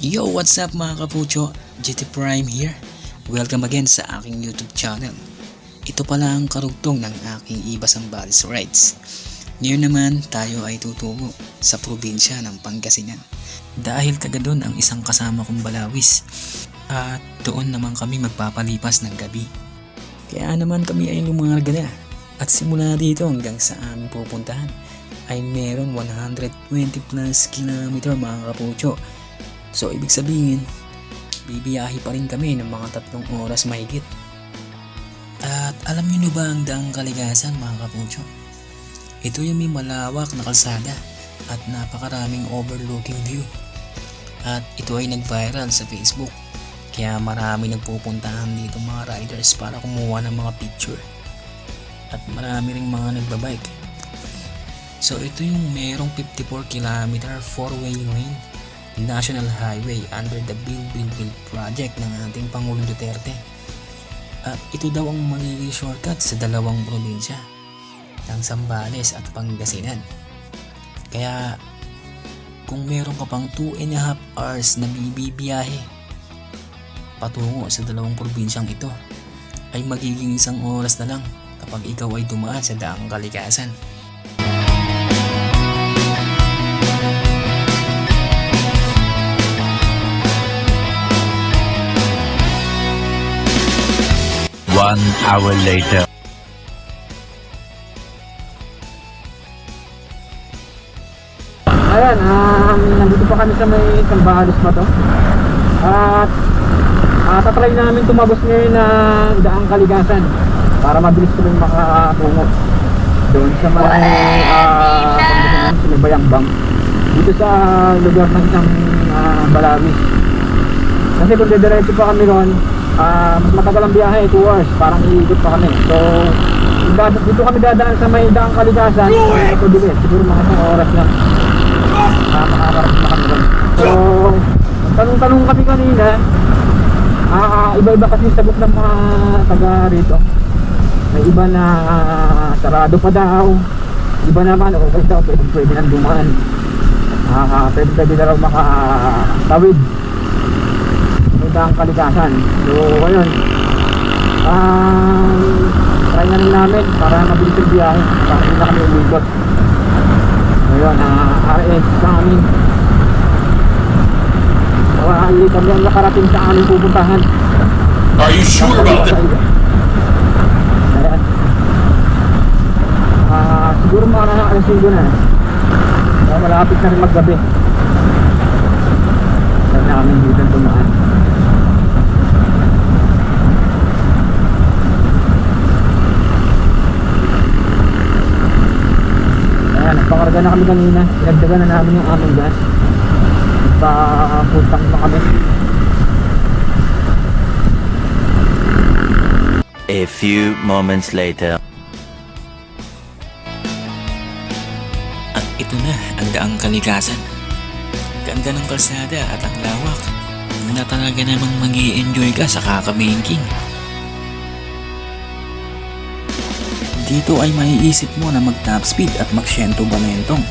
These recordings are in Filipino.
Yo, what's up mga kapucho? GT Prime here. Welcome again sa aking YouTube channel. Ito pala ang karugtong ng aking Iba Zambales Rides. Ngayon naman tayo ay tutungo sa probinsya ng Pangasinan. Dahil taga doon ang isang kasama kong balawis. At doon naman kami magpapalipas ng gabi. Kaya naman kami ay lumarga na. At simula dito hanggang sa aming pupuntahan ay meron 120 plus kilometer mga kapucho. So ibig sabihin, bibiyahe pa rin kami ng mga 3 oras mahigit. At alam niyo ba ang Daang Kaligasan mga kapucho? Ito yung may malawak na kalsada at napakaraming overlooking view. At ito ay nag-viral sa Facebook. Kaya marami nagpupuntahan dito mga riders para kumuha ng mga picture. At marami ring mga nagbabike. So ito yung merong 54 kilometer 4-way lane National Highway under the Build Project ng ating Pangulong Duterte. At ito daw ang magiging shortcut sa dalawang probinsya ng Zambales at Pangasinan. Kaya kung meron ka pang 2.5 hours na bibiyahe patungo sa dalawang probinsyang ito, ay magiging 1 oras na lang kapag ikaw ay dumaan sa Daang Kaligasan. One hour later. Ayan, nandito pa kami sa may Zambales pa to. At tatry namin tumagos ngayon ng Daang Kaligasan para mabilis kami makatungo doon sa may Pangasinan, sa may Bayambang, dito sa lugar ng isang balawis. Kasi kung didiretso pa kami ron, mas matagal ang biyahe, 2 hours, parang iikot pa kami. So dito kami dadaan sa may Daang Kaligasan, ito bilis, siguro mga 1 oras lang makakarating na kami ron. So tanong-tanong kami kanina, iba-iba kasi yung sagot ng mga taga rito. May iba na sarado pa daw, iba naman okay daw, pwede nang dumaan, pwede na raw makatawid may Daang Kaligasan. So ayun, try na rin namin para mabilis yung biyahe, para hindi na kami umikot. Ayun, RS kami. Hindi kami ang nakarating sa aming pupuntahan. Are you sure about that? Ayan. Siguro mga alas 5 na. Malapit na rin maggabi. Ayan na kami dito tumaan. Ayan, nagpakarga na kami kanina. Pinagdagan na namin yung aming gas. Nagpapuntang na kami. A few moments later. At ito na ang Daang Kaligasan. Ganda ng kalsada at ang lawak na talaga namang mag-i-enjoy ka sa kakabingking. Dito ay maiisip mo na mag-top speed at mag-100 banentong.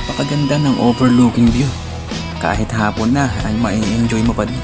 Napakaganda ng overlooking view. Kahit hapon na ay mai-enjoy mo pa din.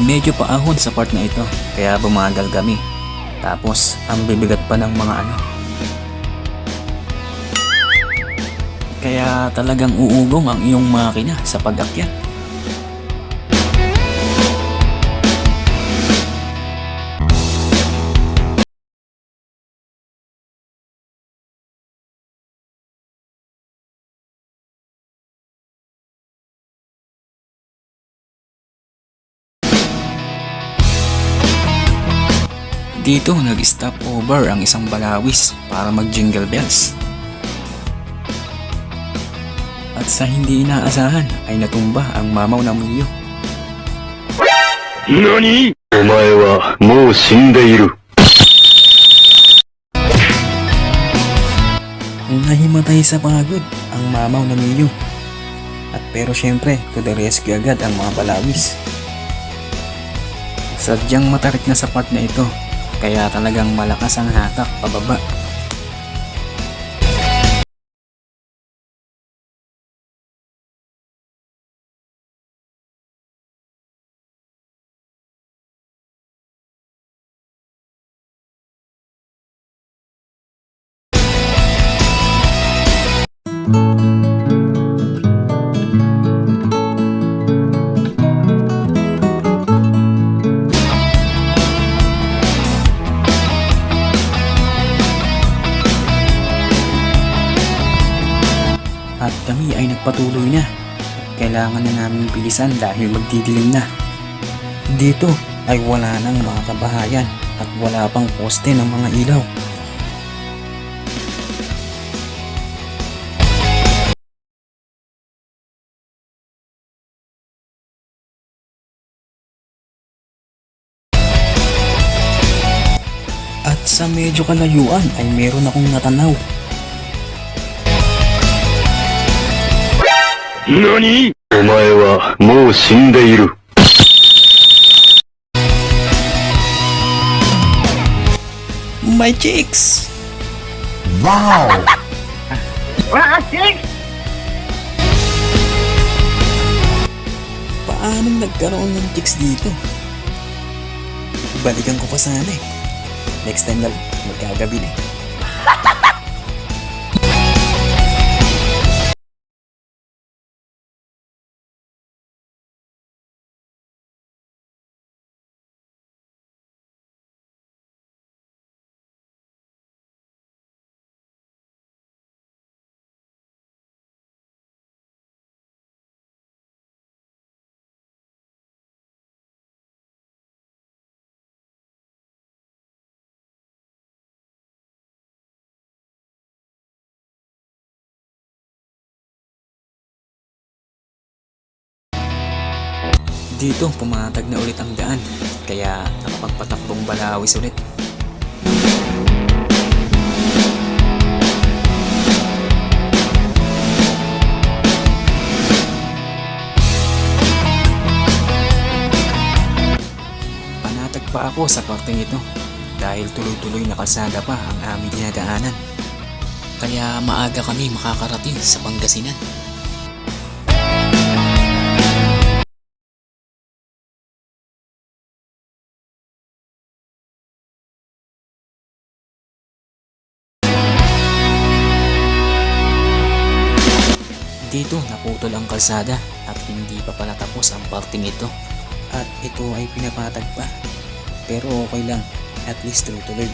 Medyo paahon sa part na ito, kaya bumagal kami. Tapos, ang bibigat pa ng mga ano. Kaya talagang uugong ang iyong makina sa pag-akyat. Dito nag-stop over ang isang balawis para mag-jingle bells. At sa hindi inaasahan ay natumba ang mamaw na mulyo. NANI?! お前はもう死んでいる。 Nahimatay sa pagod ang mamaw na mulyo. At pero syempre, to the rescue agad ang mga balawis. Sadyang matarik na sa part na ito, kaya talagang malakas ang hatak pababa. At kami ay nagpatuloy na. Kailangan na namin bilisan dahil magdidilim na. Dito ay wala nang mga kabahayan at wala pang poste ng mga ilaw. At sa medyo kalayuan ay meron akong natanaw. NANI?! お前はもう死んでいる。 My chicks! Wow! Paano nagkaroon ng chicks dito? Balikan ko pa sana eh. Next time na magkagabi na eh. Dito pumatag na ulit ang daan, kaya nakapagpatakbong balawis ulit. Panatag pa ako sa parteng ito dahil tuloy-tuloy na kalsada pa ang aming dinadaanan. Kaya maaga kami makakarating sa Pangasinan. Dito naputol ang kalsada at hindi pa pala tapos ang parting ito. At ito ay pinapatag pa. Pero okay lang, at least tuloy-tuloy.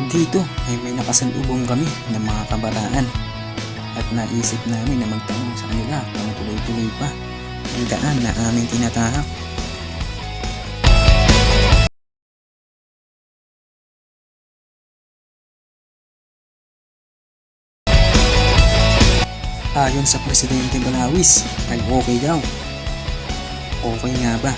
Dito ay may nakasalubong kami ng mga kabataan at naisip namin na magtanong sa kanila kung tuloy-tuloy pa ang daan na aming tinatahak. Ayon sa Presidente Balawis ay okay daw. Okay nga ba?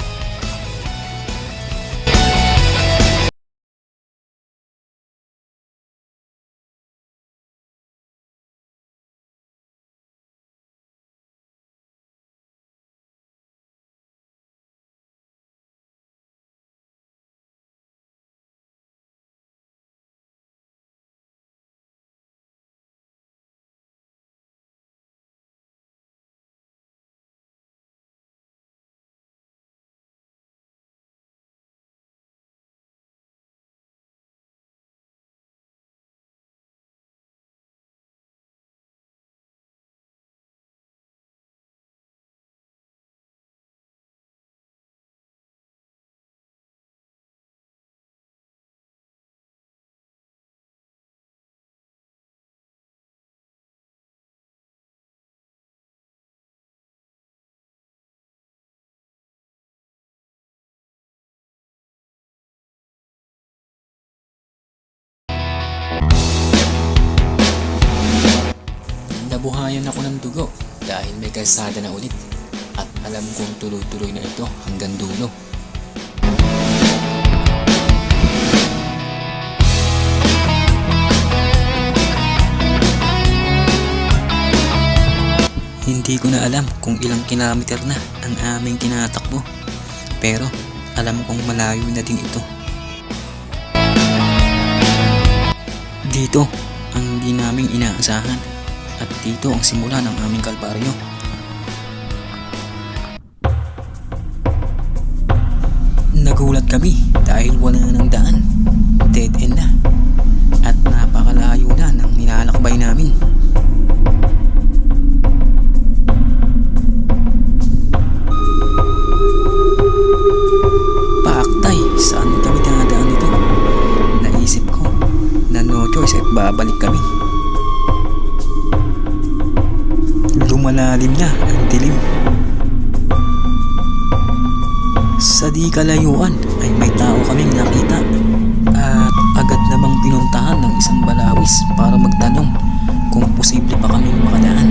Nabuhayan ako ng dugo dahil may kalsada na ulit at alam kong tuloy-tuloy na ito hanggang dulo. Hindi ko na alam kung ilang kilometer na ang aming tinatakbo, pero alam kong malayo na din ito. Dito ang hindi namin inaasahan at dito ang simula ng aming kalbaryo. Nagulat kami dahil wala nang daan, dead end na, at napakalayo na ng nilalakbay namin. Paaktay, saan kami dadaan nito? Naisip ko na no choice at babalik kami. Lumalalim na ang dilim. Sa di kalayuan ay may tao kaming nakita at agad namang pinuntahan ng isang balawis para magtanong kung posible pa kaming makadaan.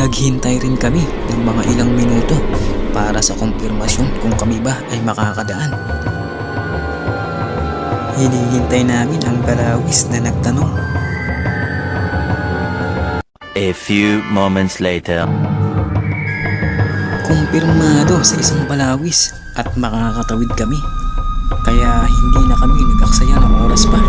Naghintay rin kami ng mga ilang minuto para sa kumpirmasyon kung kami ba ay makakadaan. Hinihintay namin ang balawis na nagtanong. A few moments later. Kumpirmado sa isang balawis at makakatawid kami. Kaya hindi na kami nag-aksaya ng oras pa.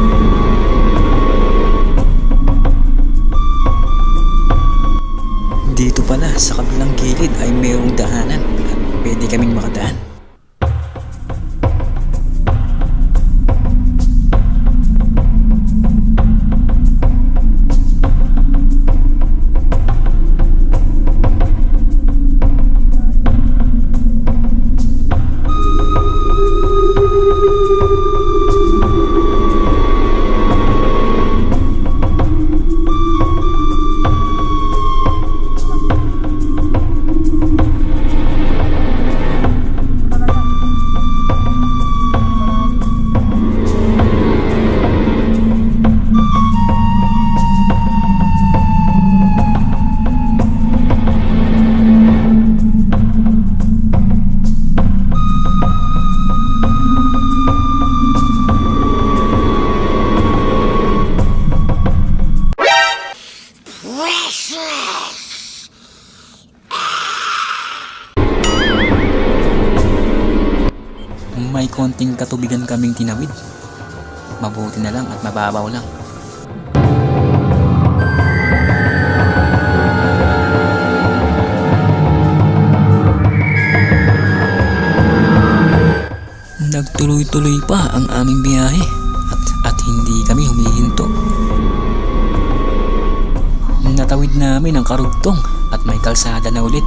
Dito pala sa kabilang gilid ay mayroong daanan at pwede kaming makadaan. May konting katubigan kaming tinawid. Mabuti na lang at mababaw lang. Nagtuloy-tuloy pa ang aming biyahe at hindi kami humihinto. Natawid namin ang karugtong at may kalsada na ulit.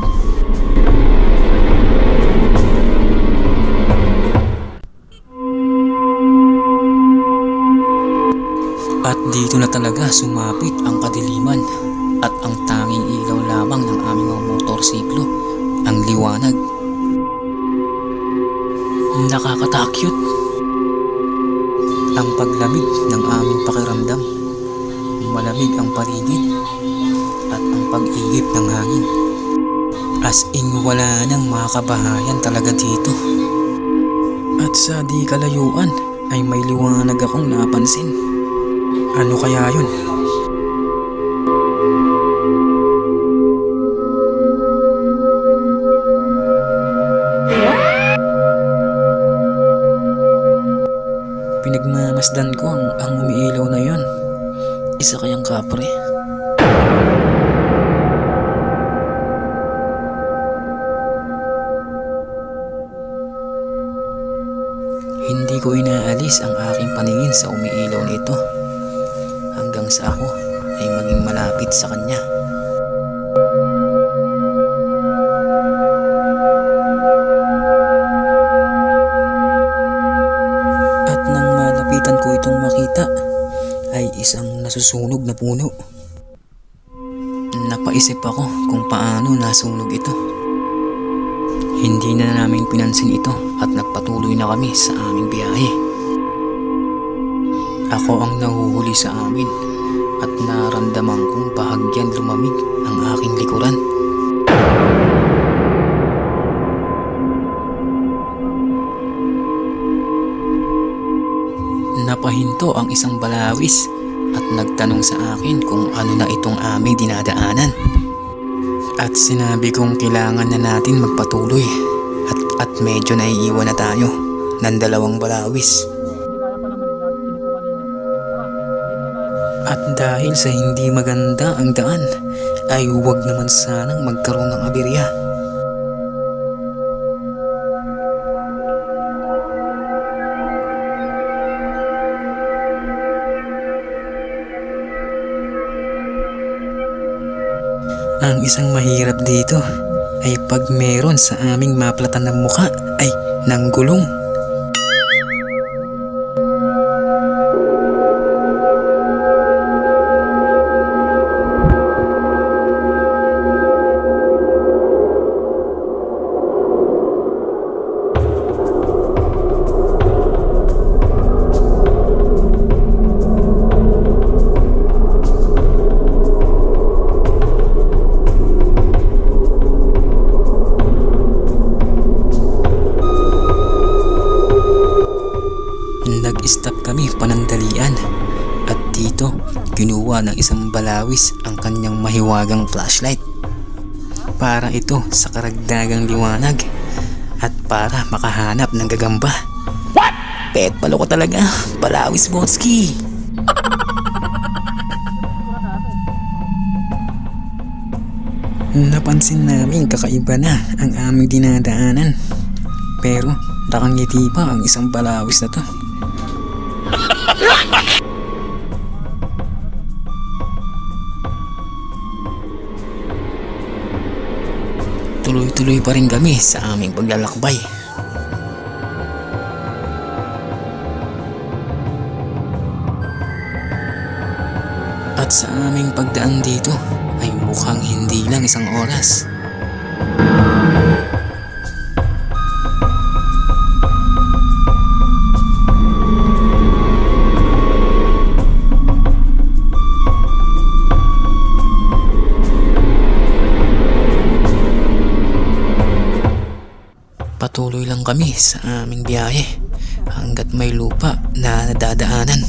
At dito na talaga sumapit ang kadiliman at ang tanging ilaw lamang ng aming mga motorsiklo ang liwanag. liwanag. Nakakatakyot ang paglamig ng aming pakiramdam. Malamig ang paligid at ang pag-ihip ng hangin. As in wala nang mga kabahayan talaga dito. At sa di kalayuan ay may liwanag akong napansin. Ano kaya yun? Pinagmamasdan ko ang umiilaw na yun. Isa kayang kapre? Hindi ko inaalis ang aking paningin sa umiilaw na ito hanggang sa ako ay maging malapit sa kanya. At nang malapitan ko itong makita ay isang nasusunog na puno. Napaisip ako kung paano nasunog ito. Hindi na namin pinansin ito at nagpatuloy na kami sa aming biyahe. Ako ang nahuhuli sa amin at naramdaman kong bahagyan lumamig ang aking likuran. Napahinto ang isang balawis at nagtanong sa akin kung ano na itong aming dinadaanan. At sinabi kong kailangan na natin magpatuloy at medyo naiiwan na tayo ng dalawang balawis. At dahil sa hindi maganda ang daan ay huwag naman sanang magkaroon ng aberya. Ang isang mahirap dito ay pag meron sa aming maplatan ng muka ay nanggulong. Nag-stop kami panandalian at dito kinuha ng isang balawis ang kanyang mahiwagang flashlight para ito sa karagdagang liwanag at para makahanap ng gagamba. What? Pet palo ko talaga, balawis Botski. Napansin namin kakaiba na ang aming dinadaanan pero nakangiti pa ang isang balawis na to. Tuloy-tuloy pa rin kami sa aming paglalakbay. At sa aming pagdaan dito ay mukhang hindi lang isang oras. Patuloy lang kami sa aming biyahe hanggat may lupa na nadadaanan.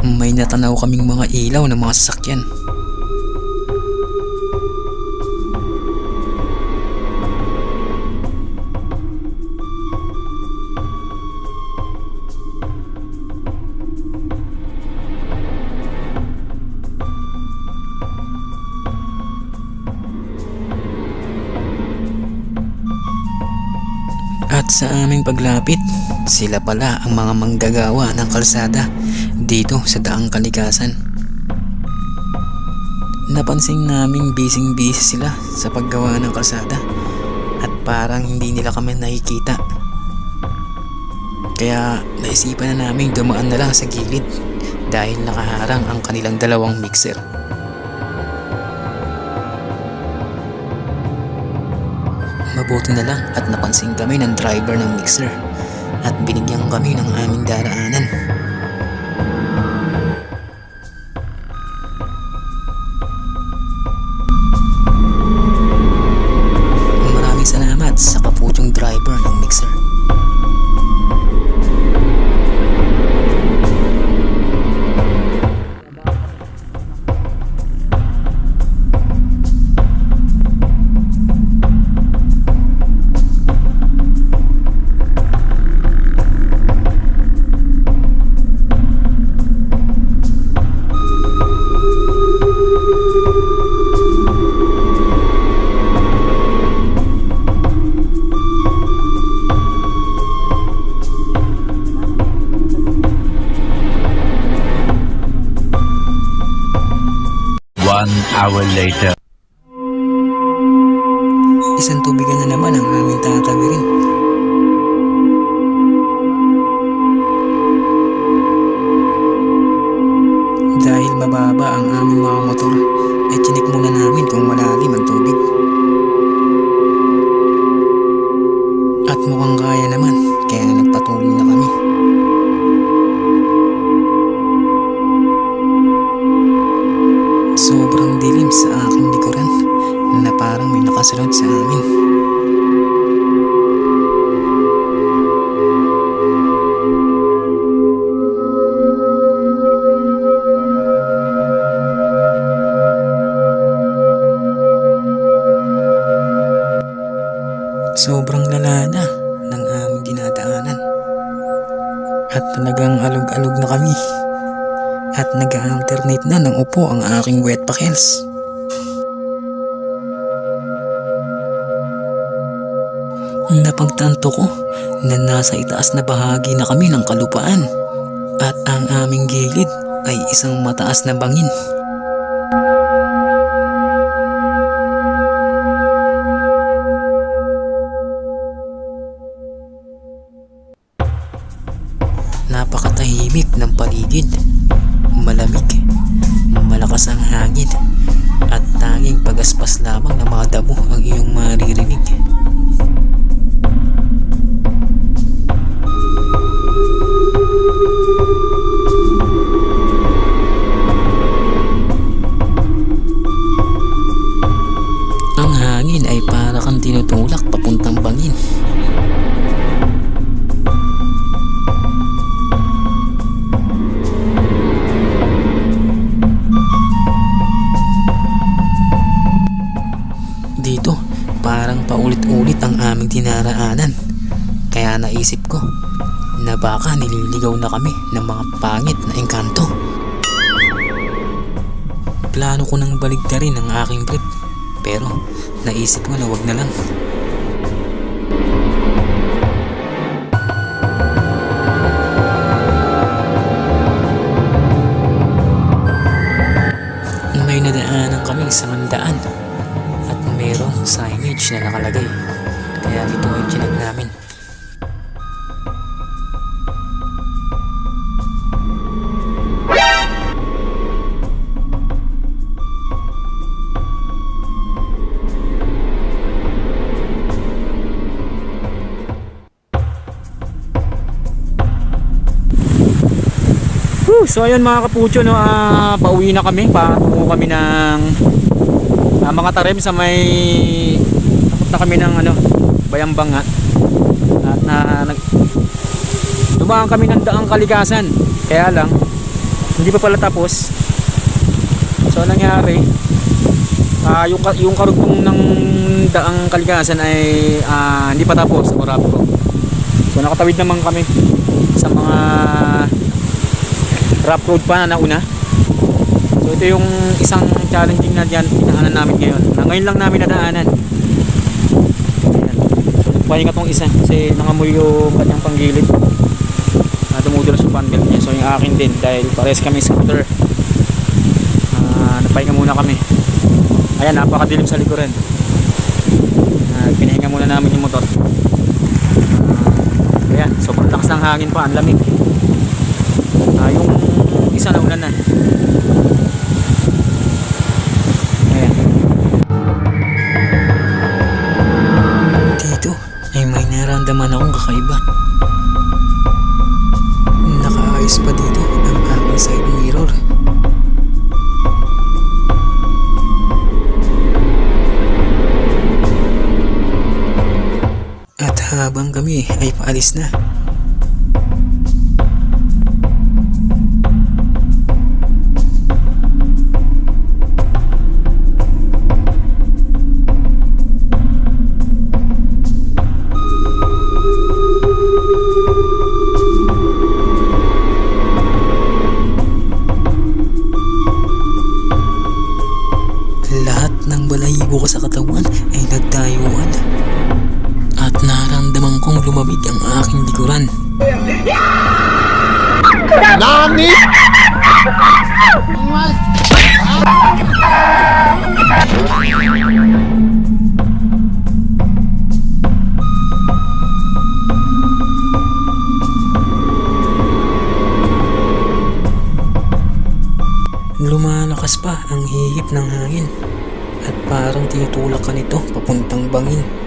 May natanaw kaming mga ilaw ng mga sasakyan. At sa aming paglapit, sila pala ang mga manggagawa ng kalsada dito sa Daang Kalikasan. Napansin naming busy sila sa paggawa ng kalsada at parang hindi nila kami nakikita. Kaya naisipan na namin dumaan na lang sa gilid dahil nakaharang ang kanilang dalawang mixer. Mabuti na lang at napansin kami ng driver ng mixer at binigyan kami ng aming daraanan. Maraming salamat sa kaputyong driver ng mixer. One hour later. Isang tubigan na naman ang aming tatawirin. Dahil mababa ang aming mga motor, ay chinik muna namin kung malalim ang tubig. At mukhang kaya naman, kaya nagpatuloy na kami. Sobrang dilim sa aking likuran na parang may nakasunod sa amin. Sobrang lala na ng aming dinadaanan at talagang alog-alog na kami. At nag-alternate na ng upo ang aking wet packels. Napagtanto ko na nasa itaas na bahagi na kami ng kalupaan at ang aming gilid ay isang mataas na bangin. Napakatahimik ng paligid. Malamig, malakas ang hangin, at tanging pagaspas lamang ng mga damo ang iyong maririnig. Ang hangin ay para kang tinutulak papuntang bangin. Dito, parang paulit-ulit ang aming dinaraanan. Kaya naisip ko na baka nililigaw na kami ng mga pangit na engkanto. Plano ko nang baligtarin ang aking trip, pero naisip ko na wag na lang. May nadaanan kaming samandaan at mayroong signage na nakalagay, kaya dito ay chinag namin. So ayun mga kapucho, no, pauwi na kami. Patungo kami ng mga tarim sa may takot na kami ng Bayambanga. At dumaan kami ng daang Kalikasan. Kaya lang hindi pa pala tapos. So nangyari, yung karugtong ng daang Kalikasan ay hindi pa tapos sa Morocco. So nakatawid naman kami sa mga rough road pa na nauna. So ito yung isang challenging na dinaanan namin ngayon. Ngayon lang namin nadaanan. Ayan. So nagpahinga tong isa kasi nangamoy yung kanyang panggilid. Dumudulas yung fan belt niya. So yung akin din dahil pares kami scooter. Nagpahinga muna kami. Ayan, napakadilim sa likuran. Pinahinga muna namin yung motor. Ayan, sobrang lakas ng hangin pa, ang lamig. Yung yung isa nauna na. Ayan. Dito ay may naramdaman akong kakaiba. Nakaayos pa dito ang aking side mirror. At habang kami ay paalis na, lahat ng balahibo ko sa katawan ay nagtayuan. At naramdaman kong lumamig ang aking likuran. Nani? Lumalakas pa ang hihip ng hangin at parang tinutulak ka nito papuntang bangin.